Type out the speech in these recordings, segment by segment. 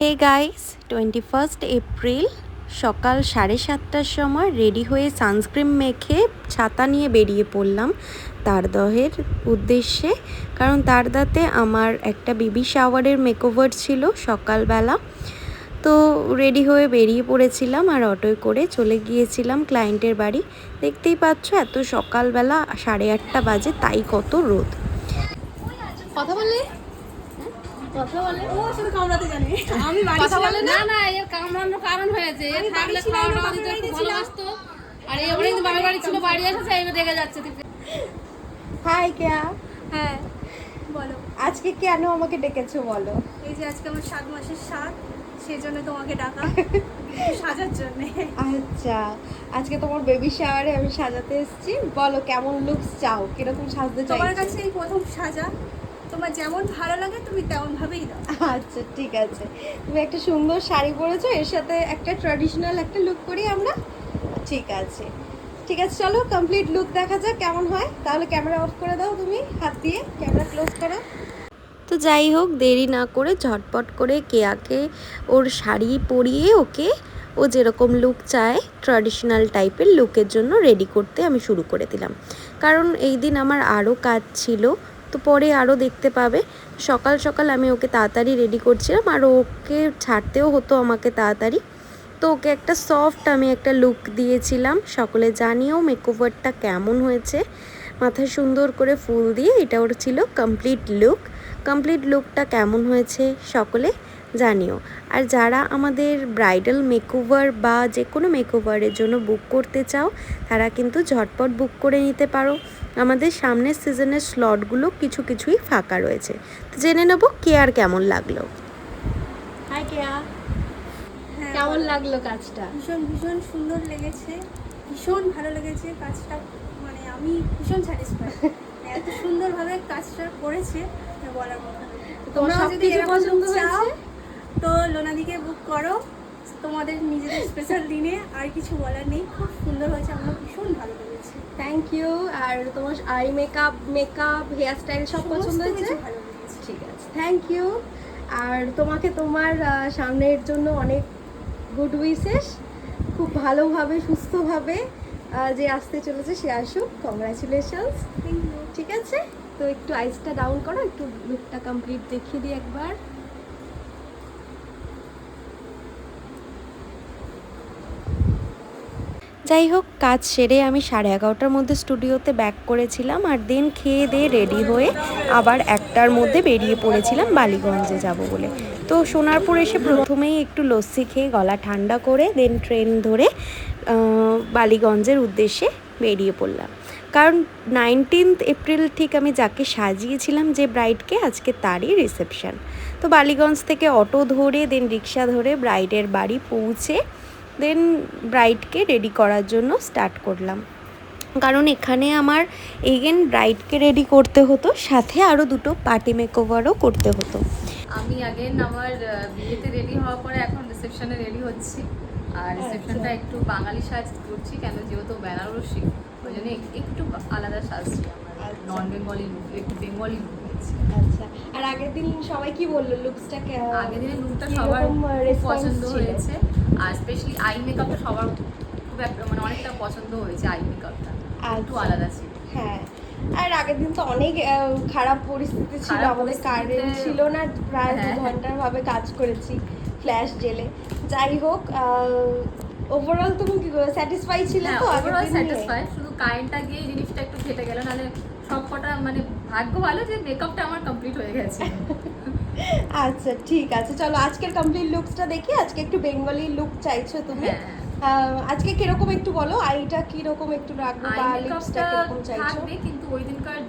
Hey guys, 21 April সকাল 7:30টার সময় ready হয়ে সানস্ক্রিন মেখে ছাতা নিয়ে বেরিয়ে পড়লাম তারদহের উদ্দেশ্যে। কারণ তারদাতে আমার একটা বেবি শাওয়ারের মেকওভার ছিল সকালবেলা। তো রেডি হয়ে বেরিয়ে পড়েছিলাম আর অটোয় করে চলে গিয়েছিলাম ক্লায়েন্টের বাড়ি। দেখতেই পাচ্ছ এত সকালবেলা 8:30 বাজে, তাই কত রোদ। কথা বলে কথা বলে ও শুধু কামড়াতে জানে। আমি বাড়ি কথা ছিলাম বলে না। না এর কামড়ানোর কারণ হয়েছে। এ আমি থাকলে বাড়ি ছিলাম খাওয়া না, দাওয়া বাপের দিতে একটু বাড়িতে ভালোবাসতো। আর এই অনেক বাবার বাড়ি ছিল, বাড়ি এসেছে এই রেগে যাচ্ছে। হাই কেয়া, হ্যাঁ বলো। আজকে কেন আমাকে ডেকেছো বলো? এই যে আজকে আমার 7 মাসের স্বাদ, সেই জন্য তোমাকে ডাকা সাজার জন্য। আচ্ছা, আজকে তোমার বেবি শাওয়ারে আমি সাজাতে এসেছি। বলো কেমন লুকস চাও, কিরকম সাজতে চাইছো? তোমার কাছে এই প্রথম সাজা, তোমার যেমন ভালো লাগে তুমি তেমন ভাবেই দাও। আচ্ছা ঠিক আছে, তুমি একটা সুন্দর শাড়ি পরেছো, এর সাথে একটা ট্র্যাডিশনাল একটা লুক করি আমরা। ঠিক আছে ঠিক আছে, চলো কমপ্লিট লুক দেখা যাক কেমন হয়। তাহলে ক্যামেরা অফ করে দাও, তুমি হাত দিয়ে ক্যামেরা ক্লোজ করো। তো যাই হোক, দেরি না করে ঝটপট করে কেয়াকে ওর শাড়ি পরিয়ে ওকে ও যেরকম লুক চায় ট্র্যাডিশনাল টাইপের লুকের জন্য রেডি করতে আমি শুরু করে দিলাম। কারণ এই দিন আমার আরও কাজ ছিল, তো পরে আরও দেখতে পাবে। সকাল সকাল আমি ওকে তাড়াতাড়ি রেডি করছিলাম আর ওকে ছাড়তেও হতো আমাকে তাড়াতাড়ি। তো ওকে একটা সফট আমি একটা লুক দিয়েছিলাম। সকলে জানিও মেকওভারটা কেমন হয়েছে। মাথায় সুন্দর করে ফুল দিয়ে, এটা ওর ছিল কমপ্লিট লুক। কমপ্লিট লুকটা কেমন হয়েছে সকলে জানিও। আর যারা আমাদের ব্রাইডাল মেকওভার বা যে কোনো মেকওভারের জন্য বুক করতে চাও, তারা কিন্তু ঝটপট বুক করে নিতে পারো। আমাদের সামনের সিজনের স্লটগুলো কিছুই ফাঁকা রয়েছে। তো জেনে নেবো কেয়ার কেমন লাগলো। হাই কেয়া, হ্যাঁ, কেমন বলো। লাগলো কাজটা? ভীষণ সুন্দর লেগেছে, ভীষণ ভালো লেগেছে কাজটা। মানে আমি ভীষণ স্যাটিসফাইড, এত সুন্দরভাবে কাজটা করেছে বলার মতো না। তোমরা সব যদি কিছু এরকম পছন্দ look চাও, হয়েছে? তো লোনাদিকে বুক করো তোমাদের নিজেদের স্পেশাল দিনে। আর কিছু বলার নেই, খুব সুন্দর হয়েছে, আমার ভীষণ ভালো লেগেছে। Thank you. আর তোমার আই মেকআপ হেয়ার স্টাইল সব পছন্দ সমস্ত হয়েছে? কিছু ভালো লেগেছে। ঠিক আছে, থ্যাংক ইউ। আর তোমাকে তোমার সামনের জন্য অনেক গুড উইশেস। খুব ভালোভাবে সুস্থভাবে যে আসতে চলেছে সে আসুক। কংগ্রাচুলেশনস। Thank you. ঠিক আছে, তো একটু আইসটা ডাউন করো, একটু লুকটা কমপ্লিট দেখিয়ে দিই একবার। যাই হোক, কাজ সেরে আমি 11:30টার মধ্যে স্টুডিওতে ব্যাক করেছিলাম। আর দেন খেয়ে দিয়ে রেডি হয়ে আবার 1টার মধ্যে বেরিয়ে পড়েছিলাম বালিগঞ্জে যাব বলে। তো সোনারপুর এসে প্রথমেই একটু লস্যি খেয়ে গলা ঠান্ডা করে দেন ট্রেন ধরে বালিগঞ্জের উদ্দেশ্যে বেরিয়ে পড়লাম। কারণ 19 এপ্রিল ঠিক আমি যাকে সাজিয়েছিলাম যে ব্রাইডকে, আজকে তারই রিসেপশন। তো বালিগঞ্জ থেকে অটো ধরে দেন রিক্সা ধরে ব্রাইডের বাড়ি পৌঁছে দেন ব্রাইডকে রেডি করার জন্য স্টার্ট করলাম। কারণ এখানে আমার এগেন ব্রাইডকে রেডি করতে হতো, সাথে আরও দুটো পার্টি মেকওভারও করতে হতো। আমি আমার বিয়েতে রেডি হওয়ার পরে এখন রিসেপশনে রেডি হচ্ছি। আর রিসেপশনটা একটু বাঙালি সাজ করছি, কেন যেহেতু বেনারসি, ওই জন্য একটু আলাদা সাজছি। আমার নন বেঙ্গলি লুক, একটু বেঙ্গলি লুক হয়েছে। আচ্ছা, আর আগের দিন সবাই কি বললো লুকসটা? আগের দিনের লুকটা সবার খুব পছন্দ হয়েছে। আর স্পেশালি আই মেকআপটা সবার খুব একটা মানে অনেকটা পছন্দ হয়েছে। আই মেকআপটা একটু আলাদা ছিল। হ্যাঁ, আর আগের দিন তো অনেক খারাপ পরিস্থিতি ছিল, খারাপ আমাদের কারেন্ট পরিস্থিতিতে- ছিল না, প্রায় 2 ঘন্টার ভাবে কাজ করেছি ফ্ল্যাশ জেলে। যাই হোক, ওভারঅল তুমি কি স্যাটিসফাই ছিলে তো আগের ওভারঅল দিন নিয়ে? স্যাটিসফাইড, শুধু কারেন্টটা গিয়ে জিনিসটা একটু ঘেটে গেল, নাহলে সব কটা মানে ভাগ্য ভালো যে মেকআপটা আমার কমপ্লিট হয়ে গেছে। আচ্ছা ঠিক আছে, চলো আজকের কমপ্লিট লুকসটা দেখি। আজকে একটু বেঙ্গলি লুক চাইছো তুমি। আজকে কিরকম একটু বলো, আইটা কিরকম একটু রাখবো বা লিপসটা কিরকম চাইছো? থাকবে, কিন্তু ওই দিনকার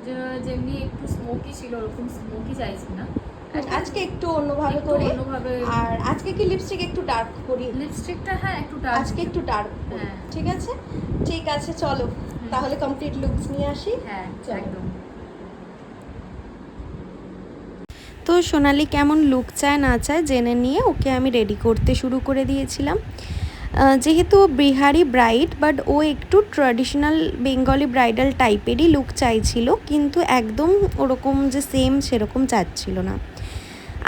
যেমনি একটু স্মোকি ছিল ওরকম স্মোকি চাইছি না, আজকে একটু অন্যভাবে করি। অন্যভাবে। আর আজকে কি লিপস্টিক একটু ডার্ক করি? লিপস্টিকটা হ্যাঁ একটু ডার্ক, আজকে একটু ডার্ক করি। হ্যাঁ। ঠিক আছে ঠিক আছে, চলো তাহলে কমপ্লিট লুকস নিয়ে আসি। হ্যাঁ একদম। তো সোনালি কেমন লুক চায় না চায় জেনে নিয়ে ওকে আমি রেডি করতে শুরু করে দিয়েছিলাম। যেহেতু বিহারি ব্রাইড, বাট ও একটু ট্র্যাডিশনাল বেঙ্গলি ব্রাইডাল টাইপেরই লুক চাইছিল, কিন্তু একদম ওরকম যে সেম সেরকম চাচ্ছিল না।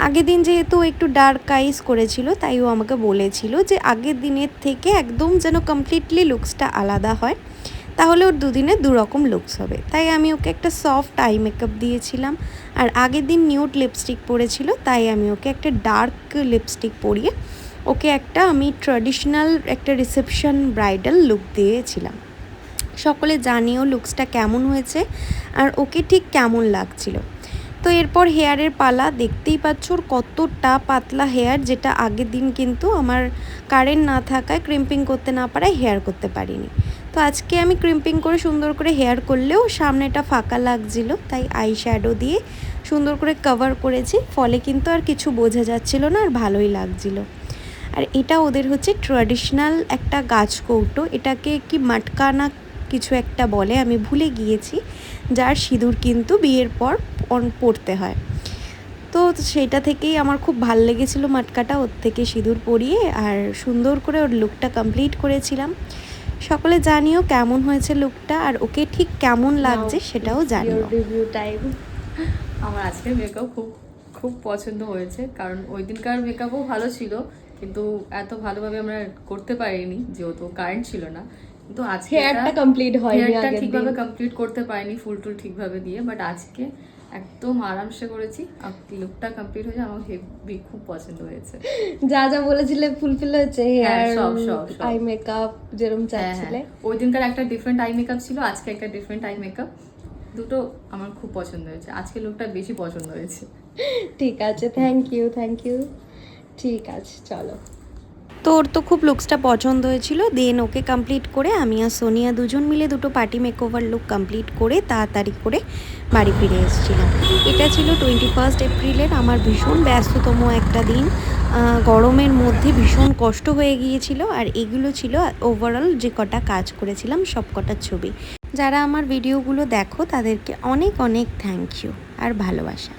আগের দিন যেহেতু একটু ডার্ক আইস করেছিল, তাই ও আমাকে বলেছিল যে আগের দিনের থেকে একদম যেন কমপ্লিটলি লুকসটা আলাদা হয়, তাহলে ওর দুদিনে দুরকম লুকস হবে। তাই আমি ওকে একটা সফট আই মেকআপ দিয়েছিলাম। আর আগের দিন নিউড লিপস্টিক পরেছিল, তাই আমি ওকে একটা ডার্ক লিপস্টিক পরিয়ে ওকে একটা আমি ট্র্যাডিশনাল একটা রিসেপশন ব্রাইডাল লুক দিয়েছিলাম। সকলে জানিও লুকসটা কেমন হয়েছে আর ওকে ঠিক কেমন লাগছিল। তো এরপর হেয়ারের পালা, দেখতেই পাচ্ছ ওর কতটা পাতলা হেয়ার, যেটা আগের দিন কিন্তু আমার কারেন্ট না থাকায় ক্রিম্পিং করতে না পারায় হেয়ার করতে পারিনি। তো আজকে আমি ক্রিম্পিং করে সুন্দর করে হেয়ার করলেও সামনেটা ফাঁকা লাগছিল, তাই আই শ্যাডো দিয়ে সুন্দর করে কভার করেছি, ফলে কিন্তু আর কিছু বোঝা যাচ্ছিল না আর ভালোই লাগছিল। আর এটা ওদের হচ্ছে ট্র্যাডিশনাল একটা গাছ কৌটো, এটাকে কি মাটকা না কিছু একটা বলে, আমি ভুলে গিয়েছি, যার সিঁদুর কিন্তু বিয়ের পর পরতে হয়। তো সেটা থেকেই আমার খুব ভাল লেগেছিলো মাটকাটা, ওর থেকে সিঁদুর পরিয়ে আর সুন্দর করে ওর লুকটা কমপ্লিট করেছিলাম। সকলে জানিও কেমন হয়েছে লুকটা, আর ওকে ঠিক কেমন লাগছে সেটাও জানিও। Review time. আমার আজকের মেকআপ খুব খুব পছন্দ হয়েছে, কারণ ওই দিনকার মেকআপও ভালো ছিল, কিন্তু এত ভালোভাবে আমরা করতে পারিনি যেহেতু কারেন্ট ছিল না। কিন্তু আজকে হেয়ারটা কমপ্লিট হয়নি, হেয়ারটা আগের ঠিকভাবে দিন কমপ্লিট করতে পারিনি, ফুল টুল ঠিকভাবে দিয়ে, বাট আজকে একদম আরামসে করেছি। লুকটা কমপ্লিট হয়েছে, আমার হেভি খুব পছন্দ হয়েছে। যা যা বলেছিলে ফুলফিল হয়েছে, হেয়ার সব। আই মেকআপ যেরকম চাচ্ছিলে। ওই দিনকার একটা ডিফারেন্ট আই মেকআপ ছিল, আজকে একটা ডিফারেন্ট আই মেকআপ, দুটো আমার খুব পছন্দ হয়েছে। আজকে লুকটা বেশি পছন্দ হয়েছে। ঠিক আছে, থ্যাংক ইউ। ঠিক আছে, চলো। তো ওর তো খুব লুকসটা পছন্দ হয়েছিল, দেন ওকে কমপ্লিট করে আমি আর সোনিয়া দুজন মিলে দুটো পার্টি মেকওভার লুক কমপ্লিট করে তাড়াতাড়ি করে বাড়ি ফিরে এসেছিলাম। এটা ছিল 21 এপ্রিলের আমার ভীষণ ব্যস্ততম একটা দিন। গরমের মধ্যে ভীষণ কষ্ট হয়ে গিয়েছিল, আর এগুলো ছিল ওভারঅল যে কটা কাজ করেছিলাম সব কটার ছবি। যারা আমার ভিডিওগুলো দেখো তাদেরকে অনেক অনেক থ্যাংক ইউ আর ভালোবাসা।